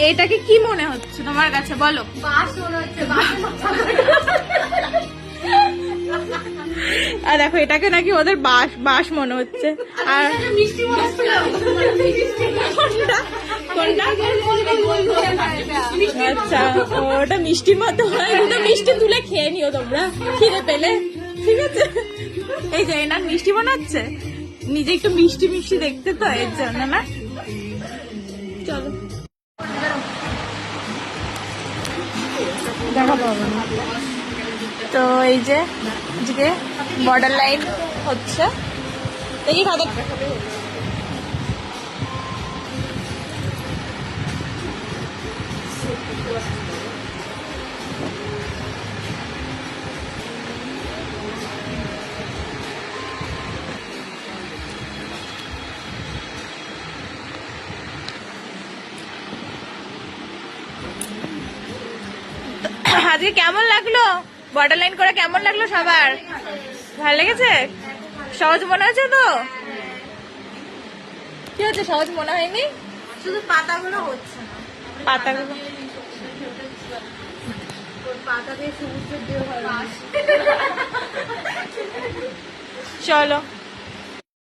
এইটাকে কি মনে হচ্ছে তোমার কাছে বলো? বাস মনে হচ্ছে, আর দেখো এটাকে নাকি ওদের বাস মনে হচ্ছে। আর মিষ্টি মনে হচ্ছিল। কোনটা? আচ্ছা, ওটা মিষ্টির মতো হয়। দুটো মিষ্টি তুলে খেয়ে নিও তোমরা খিদে পেলে, ঠিক আছে? এই যে এনার মিষ্টি মনে হচ্ছে, নিজে একটু মিষ্টি মিষ্টি দেখতে তো, এর জন্য না। চলো দেখাবো না। তো এই যে আজকে বর্ডার লাইন হচ্ছে, দেখি কাদের আজকে কেমন লাগলো বর্ডার লাইন করে? কেমন লাগলো সবার? ভালো লেগেছে? সহজ মনে হচ্ছে তো? কি হচ্ছে, সহজ মনে হয়নি? শুধু পাতাগুলো হচ্ছে না, পাতাগুলো পাতা দিয়ে সমুদ্রের দিয়ে চলো।